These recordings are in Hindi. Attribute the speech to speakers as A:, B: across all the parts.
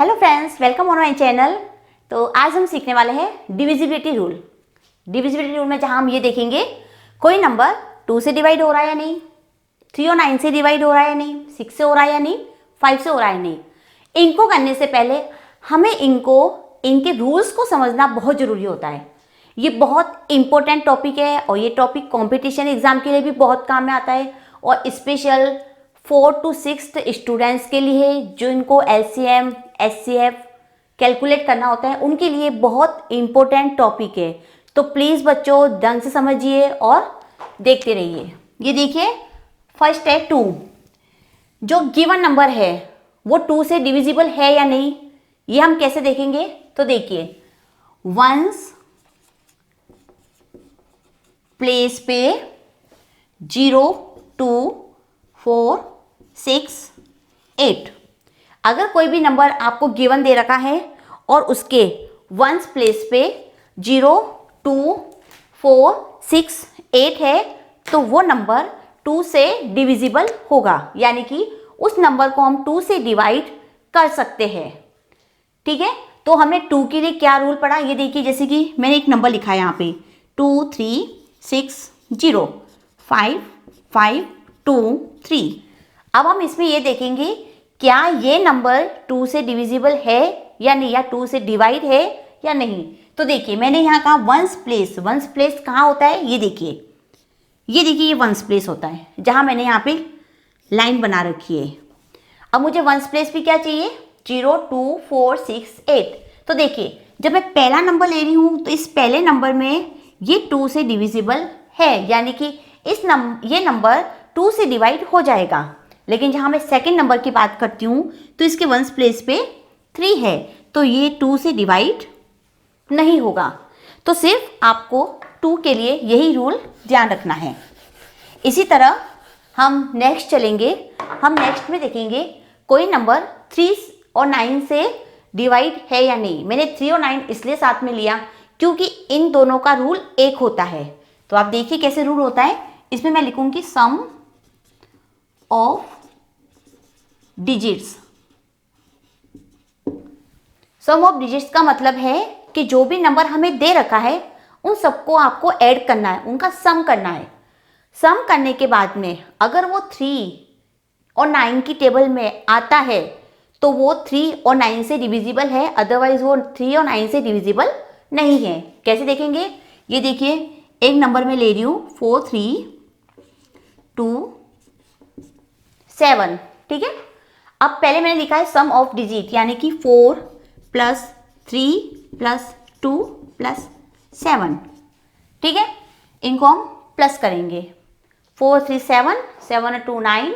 A: Hello friends, welcome on my channel. तो आज हम सीखने वाले हैं डिविजिबिलिटी रूल। डिविजिबिलिटी रूल में जहां हम ये देखेंगे कोई नंबर 2 से डिवाइड हो रहा है या नहीं, 3 और 9 से डिवाइड हो रहा है या नहीं, 6 से हो रहा है या नहीं, 5 से हो रहा है या नहीं। इनको करने से पहले हमें इनके रूल्स को समझना बहुत ज़रूरी होता है। ये बहुत इंपॉर्टेंट टॉपिक है और ये टॉपिक कॉम्पिटिशन एग्जाम के लिए भी बहुत काम में आता है और स्पेशल 4 to 6 स्टूडेंट्स के लिए जो इनको LCM HCF कैलकुलेट करना होता है उनके लिए बहुत इंपॉर्टेंट टॉपिक है। तो प्लीज़ बच्चों ढंग से समझिए और देखते रहिए। ये देखिए, फर्स्ट है 2। जो गिवन नंबर है वो 2 से डिविजिबल है या नहीं, ये हम कैसे देखेंगे। तो देखिए, वंस प्लेस पे 0 2 4 6 8। अगर कोई भी नंबर आपको गिवन दे रखा है और उसके वंस प्लेस पे 0 2 4 6 8 है तो वो नंबर 2 से डिविजिबल होगा, यानी कि उस नंबर को हम 2 से डिवाइड कर सकते हैं। ठीक है, तो हमने 2 के लिए क्या रूल पढ़ा ये देखिए। जैसे कि मैंने एक नंबर लिखा है यहाँ पे 2 3 6 0 5 5 2 3। अब हम इसमें ये देखेंगे क्या ये नंबर 2 से डिविजिबल है या नहीं, या 2 से डिवाइड है या नहीं। तो देखिए, मैंने यहाँ कहा वंस प्लेस कहाँ होता है, ये देखिए ये वंस प्लेस होता है जहाँ मैंने यहाँ पे लाइन बना रखी है। अब मुझे वंस प्लेस भी क्या चाहिए, 0 2 4 6 8। तो देखिए, जब मैं पहला नंबर ले रही हूँ तो इस पहले नंबर में ये 2 से डिविजिबल है, यानी कि ये नंबर 2 से डिवाइड हो जाएगा। लेकिन जहाँ मैं सेकंड नंबर की बात करती हूँ तो इसके वंस प्लेस पे 3 है, तो ये 2 से डिवाइड नहीं होगा। तो सिर्फ आपको 2 के लिए यही रूल ध्यान रखना है। इसी तरह हम नेक्स्ट चलेंगे। हम नेक्स्ट में देखेंगे कोई नंबर 3 और 9 से डिवाइड है या नहीं। मैंने 3 और 9 इसलिए साथ में लिया क्योंकि इन दोनों का रूल एक होता है। तो आप देखिए कैसे रूल होता है। इसमें मैं लिखूंगी sum of digits. Sum of digits का मतलब है कि जो भी नंबर हमें दे रखा है उन सबको आपको ऐड करना है, उनका सम करना है। सम करने के बाद में अगर वो 3 और 9 की टेबल में आता है तो वो 3 और 9 से डिविजिबल है, अदरवाइज वो 3 और 9 से डिविजिबल नहीं है। कैसे देखेंगे, ये देखिए एक नंबर में ले रही हूँ 4 3 2 7। ठीक है, अब पहले मैंने लिखा है सम ऑफ डिजिट, यानी कि 4 + 3 + 2 + 7। ठीक है, इनको हम प्लस करेंगे। 4 3 7 7 और 2 9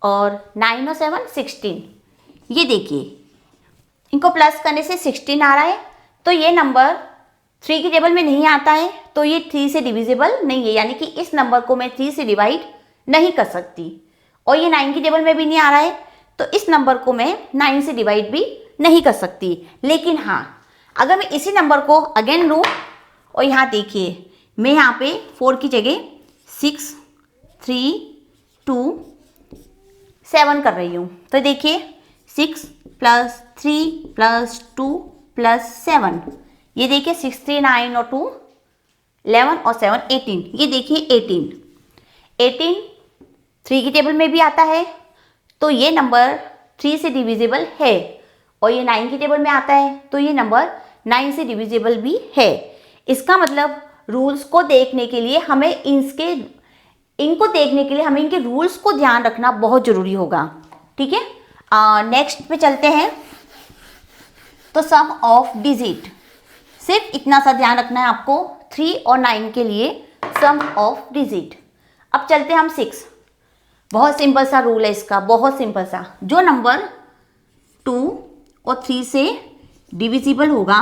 A: और 9 और 7 16। ये देखिए, इनको प्लस करने से 16 आ रहा है। तो ये नंबर 3 की टेबल में नहीं आता है, तो ये 3 से डिविजिबल नहीं है, यानी कि इस नंबर को मैं 3 से डिवाइड नहीं कर सकती। और ये 9 की टेबल में भी नहीं आ रहा है, तो इस नंबर को मैं 9 से डिवाइड भी नहीं कर सकती। लेकिन हाँ, अगर मैं इसी नंबर को अगेन लूँ और यहाँ देखिए, मैं यहाँ पे 4 की जगह 6 3 2 7 कर रही हूँ। तो देखिए 6 + 3 + 2 + 7। ये देखिए 6 3 9 और 2 11 और 7 18। ये देखिए 18 3 की टेबल में भी आता है, तो ये नंबर 3 से डिविजिबल है। और ये 9 की टेबल में आता है तो ये नंबर 9 से डिविजिबल भी है। इसका मतलब रूल्स को देखने के लिए हमें इनको देखने के लिए हमें इनके रूल्स को ध्यान रखना बहुत ज़रूरी होगा। ठीक है, नेक्स्ट पे चलते हैं। तो सम ऑफ डिजिट, सिर्फ इतना सा ध्यान रखना है आपको 3 और 9 के लिए सम ऑफ डिजिट। अब चलते हैं हम 6। बहुत सिंपल सा रूल है इसका, बहुत सिंपल सा। जो नंबर 2 और 3 से डिविजिबल होगा,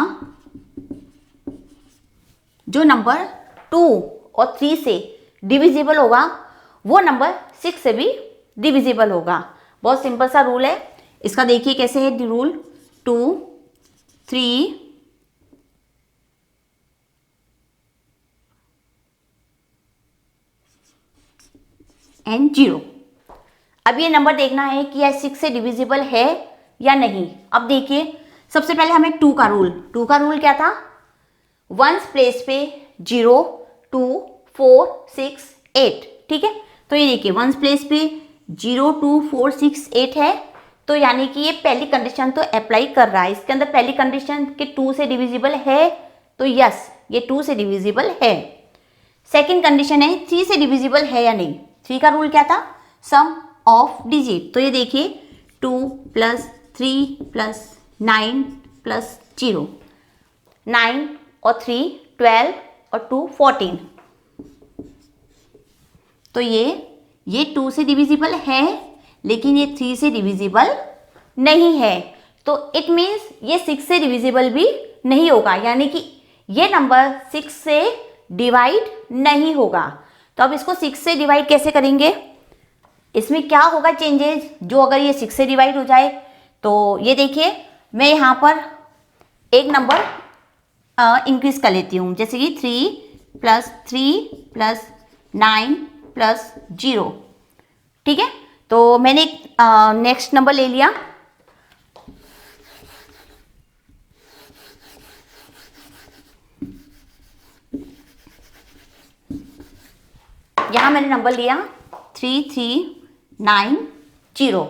A: जो नंबर 2 और 3 से डिविजिबल होगा वो नंबर 6 से भी डिविजिबल होगा। बहुत सिंपल सा रूल है इसका। देखिए कैसे है रूल, 2 3 एंड 0। अब ये नंबर देखना है कि यह 6 से डिविजिबल है या नहीं। अब देखिए सबसे पहले हमें टू का रूल क्या था, वंस प्लेस पे 0 2 4 6 8, ठीक है। तो ये देखिए वंस प्लेस पे 0 2 4 6 8 है, तो यानी कि ये पहली कंडीशन तो अप्लाई कर रहा है। इसके अंदर पहली कंडीशन कि 2 से डिविजिबल है, तो यस ये 2 से डिविजिबल है। सेकंड कंडीशन है 3 से डिविजिबल है या नहीं। 3 का रूल क्या था, सम ऑफ डिजिट। तो ये देखिए 2 + 3 + 9 + 0, 9 और 3 12 और 2 14। तो ये 2 से डिविजिबल है, लेकिन ये 3 से डिविजिबल नहीं है। तो इट मीन्स ये 6 से डिविजिबल भी नहीं होगा, यानी कि ये नंबर 6 से डिवाइड नहीं होगा। तो अब इसको 6 से डिवाइड कैसे करेंगे, इसमें क्या होगा चेंजेस, जो अगर ये 6 से डिवाइड हो जाए तो ये देखिए मैं यहाँ पर एक नंबर इंक्रीज कर लेती हूँ, जैसे कि 3 + 3 + 9 + 0, ठीक है। तो मैंने नेक्स्ट नंबर ले लिया, यहाँ मैंने नंबर लिया 3390।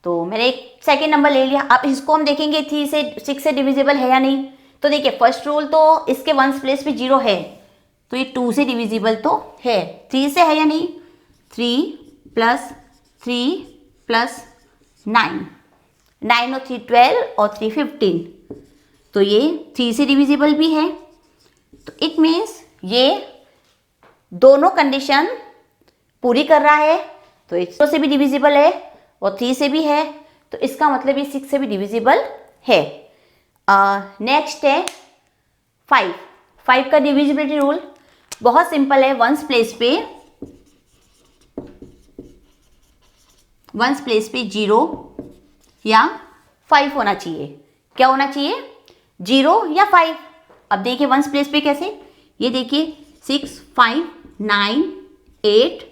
A: तो मैंने एक सेकेंड नंबर ले लिया। अब इसको हम देखेंगे 3 से 6 से डिविजिबल है या नहीं। तो देखिए फर्स्ट रूल तो इसके वंस प्लेस पे 0 है, तो ये 2 से डिविजिबल तो है। 3 से है या नहीं, 3 + 3 + 9, 9 और 3 12 और 3 15, तो ये 3 से डिविजिबल भी है। तो इट मीन्स ये दोनों कंडीशन पूरी कर रहा है, तो 1 से भी डिविजिबल है और 3 से भी है, तो इसका मतलब ये 6 से भी डिविजिबल है। नेक्स्ट है 5। 5 का डिविजिबिलिटी रूल बहुत सिंपल है, वंस प्लेस पे 0 या 5 होना चाहिए। क्या होना चाहिए, 0 या 5। अब देखिए वंस प्लेस पे कैसे, ये देखिए 6 5 9 8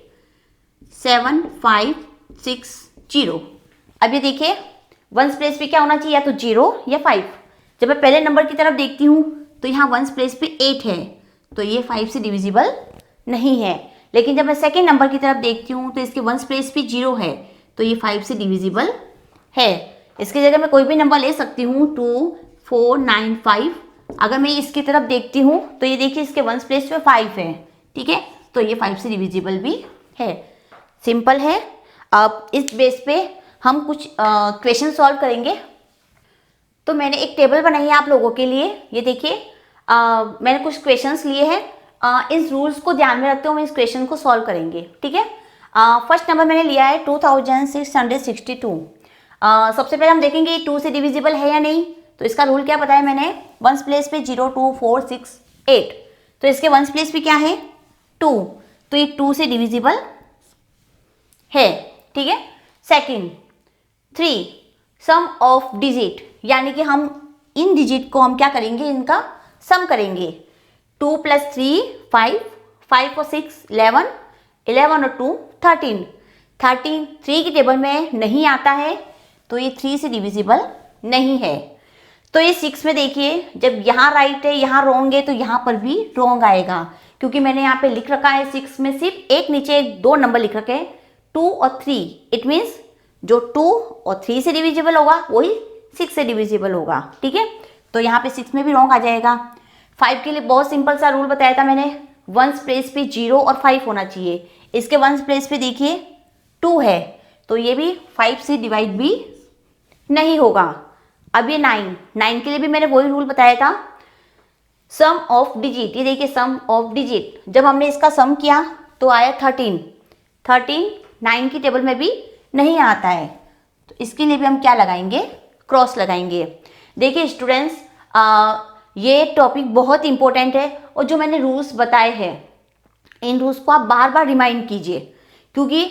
A: 7 5 6 0। अब ये देखिए वंस प्लेस पे क्या होना चाहिए, या तो 0 या 5। जब मैं पहले नंबर की तरफ देखती हूँ तो यहाँ वंस प्लेस पे 8 है, तो ये 5 से डिविजिबल नहीं है। लेकिन जब मैं सेकेंड नंबर की तरफ देखती हूँ तो इसके वंस प्लेस पे 0 है, तो ये 5 से डिविजिबल है। इसकी जगह मैं कोई भी नंबर ले सकती हूँ, 2 4 9 5। अगर मैं इसकी तरफ देखती हूँ तो ये देखिए इसके वंस प्लेस पे 5 है, ठीक है, तो ये 5 से डिविजिबल भी है। सिंपल है। अब इस बेस पे हम कुछ क्वेश्चन सॉल्व करेंगे। तो मैंने एक टेबल बनाई है आप लोगों के लिए, ये देखिए मैंने कुछ क्वेश्चंस लिए हैं। इस रूल्स को ध्यान में रखते हुए हम इस क्वेश्चन को सॉल्व करेंगे, ठीक है। फर्स्ट नंबर मैंने लिया है 2662। सबसे पहले हम देखेंगे 2 से डिविजिबल है या नहीं। तो इसका रूल क्या बताया मैंने, वंस प्लेस पे 0 2 4 6 8, तो इसके वंस प्लेस पे क्या है 2, तो ये 2 से डिविजिबल है, ठीक है। सेकंड 3, सम ऑफ डिजिट, यानी कि हम इन डिजिट को हम क्या करेंगे, इनका सम करेंगे। 2 + 3 5, 5 और 6 11, 11 और 2 13, 13 3 की टेबल में नहीं आता है, तो ये 3 से डिविजिबल नहीं है। तो ये 6 में देखिए जब यहाँ राइट है यहाँ रॉन्ग है, तो यहाँ पर भी रॉन्ग आएगा, क्योंकि मैंने यहाँ पे लिख रखा है 6 में सिर्फ एक नीचे 2 नंबर लिख रखे हैं 2 और 3। इट मीन्स जो 2 और 3 से डिविजिबल होगा वही 6 से डिविजिबल होगा, ठीक है। तो यहाँ पे 6 में भी रॉन्ग आ जाएगा। 5 के लिए बहुत सिंपल सा रूल बताया था मैंने, वंस प्लेस पे 0 और 5 होना चाहिए। इसके वंस प्लेस पे देखिए 2 है, तो ये भी 5 से डिवाइड भी नहीं होगा। अब ये 9 के लिए भी मैंने वही रूल बताया था, सम ऑफ डिजिट। ये देखिए सम ऑफ डिजिट, जब हमने इसका सम किया तो आया 13, 9 की टेबल में भी नहीं आता है, तो इसके लिए भी हम क्या लगाएंगे, क्रॉस लगाएंगे। देखिए स्टूडेंट्स, ये टॉपिक बहुत इंपॉर्टेंट है, और जो मैंने रूल्स बताए हैं इन रूल्स को आप बार बार रिमाइंड कीजिए, क्योंकि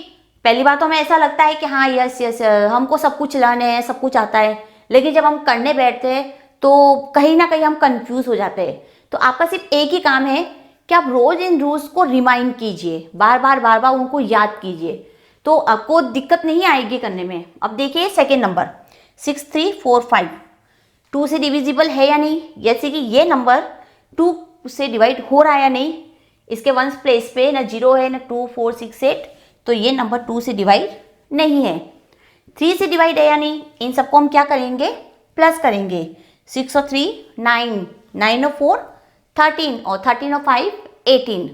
A: पहली बार तो हमें ऐसा लगता है कि हाँ यस यस हमको सब कुछ लर्न है, सब कुछ आता है, लेकिन जब हम करने बैठते हैं तो कहीं ना कहीं हम कंफ्यूज हो जाते हैं। तो आपका सिर्फ एक ही काम है कि आप रोज इन रूल्स को रिमाइंड कीजिए, बार बार उनको याद कीजिए, तो आपको दिक्कत नहीं आएगी करने में। अब देखिए सेकेंड 6345 2 से डिविजिबल है या नहीं, जैसे कि ये नंबर 2 से डिवाइड हो रहा है या नहीं, इसके वंस प्लेस पे ना 0 है ना 2 4 6 8, तो ये नंबर 2 से डिवाइड नहीं है। 3 से डिवाइड है या नहीं, इन सबको हम क्या करेंगे, प्लस करेंगे। 6 और 3 9, 9 और 4 13 और 13 और 5 18,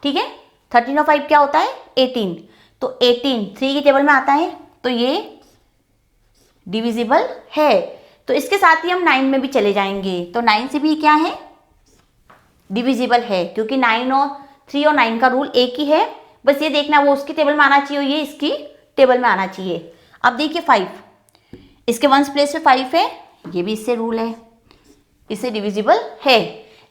A: ठीक है। 13 और 5 क्या होता है 18, तो 18 3 की टेबल में आता है, तो ये डिविजिबल है। तो इसके साथ ही हम 9 में भी चले जाएंगे, तो 9 से भी क्या है, डिविजिबल है, क्योंकि 9 और 3 और 9 का रूल एक ही है, बस ये देखना वो उसकी टेबल में आना चाहिए और ये इसकी टेबल में आना चाहिए। अब देखिए 5, इसके वंस प्लेस पे 5 है, ये भी इससे रूल है, इससे डिविजिबल है,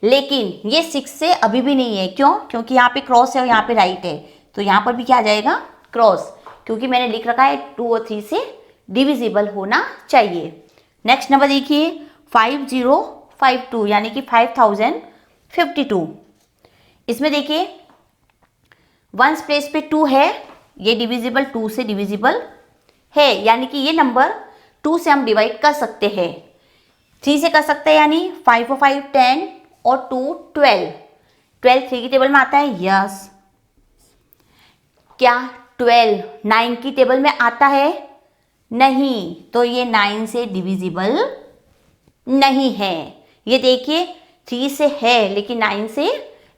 A: लेकिन ये 6 से अभी भी नहीं है। क्यों? क्योंकि यहाँ पे क्रॉस है और यहाँ पे राइट है, तो यहाँ पर भी क्या आ जाएगा, क्रॉस, क्योंकि मैंने लिख रखा है 2 और 3 से डिविजिबल होना चाहिए। नेक्स्ट नंबर देखिए 5052, यानी कि 5052। इसमें देखिए वंस प्लेस पे 2 है, ये डिविजिबल 2 से डिविजिबल है, यानी कि ये नंबर 2 से हम डिवाइड कर सकते हैं, 3 से कर सकते हैं, यानी 5 और 5 10 और 2 12, 12 3 की टेबल में आता है, यस। क्या 12 9 की टेबल में आता है? नहीं, तो ये 9 से डिविजिबल नहीं है। ये देखिए 3 से है लेकिन 9 से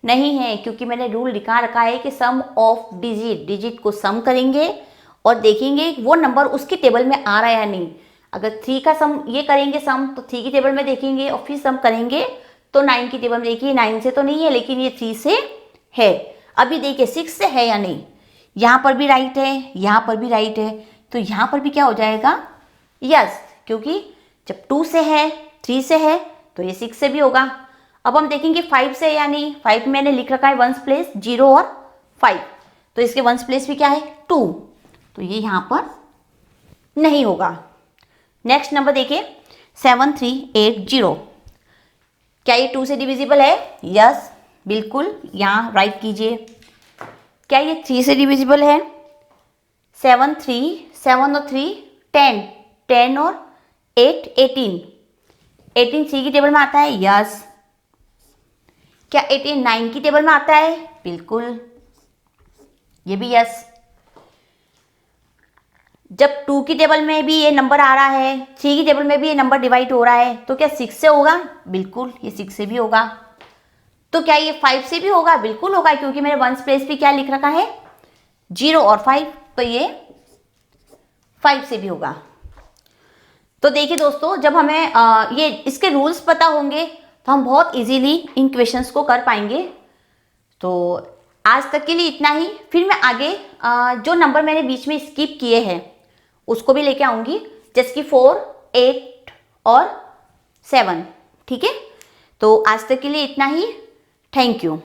A: नहीं है, क्योंकि मैंने रूल लिखा रखा है कि सम ऑफ डिजिट को सम करेंगे और देखेंगे वो नंबर उसकी टेबल में आ रहा है या नहीं। अगर 3 का सम ये करेंगे सम, तो 3 की टेबल में देखेंगे और फिर सम करेंगे तो 9 की टेबल में, देखिए 9 से तो नहीं है लेकिन ये 3 से है। अभी देखिए 6 से है या नहीं, यहाँ पर भी राइट है, यहाँ पर भी राइट है, तो यहाँ पर भी क्या हो जाएगा, यस, क्योंकि जब 2 से है 3 से है तो ये 6 से भी होगा। अब हम देखेंगे 5 से, यानी 5 मैंने लिख रखा है वंस प्लेस 0 और 5, तो इसके वंस प्लेस भी क्या है 2, तो ये यहाँ पर नहीं होगा। नेक्स्ट नंबर देखिए 7380, क्या ये 2 से डिविजिबल है? यस, बिल्कुल, यहाँ राइट कीजिए। क्या ये 3 से डिविजिबल है? 7 और 3 10, 10 और 8 18, 18 3 की टेबल में आता है, यस। क्या 18 9 की टेबल में आता है? बिल्कुल, ये भी यस। जब 2 की टेबल में भी ये नंबर आ रहा है, 3 की टेबल में भी ये नंबर डिवाइड हो रहा है, तो क्या 6 से होगा? बिल्कुल, ये 6 से भी होगा। तो क्या ये 5 से भी होगा? बिल्कुल होगा, क्योंकि मेरे वंस प्लेस पे क्या लिख रखा है 0 और 5, तो ये 5 से भी होगा। तो देखिए दोस्तों, जब हमें ये इसके रूल्स पता होंगे तो हम बहुत इजीली इन क्वेश्चंस को कर पाएंगे। तो आज तक के लिए इतना ही, फिर मैं आगे जो नंबर मैंने बीच में स्किप किए हैं उसको भी लेके आऊँगी, जैसे कि 4 8 और 7, ठीक है। तो आज तक के लिए इतना ही, थैंक यू।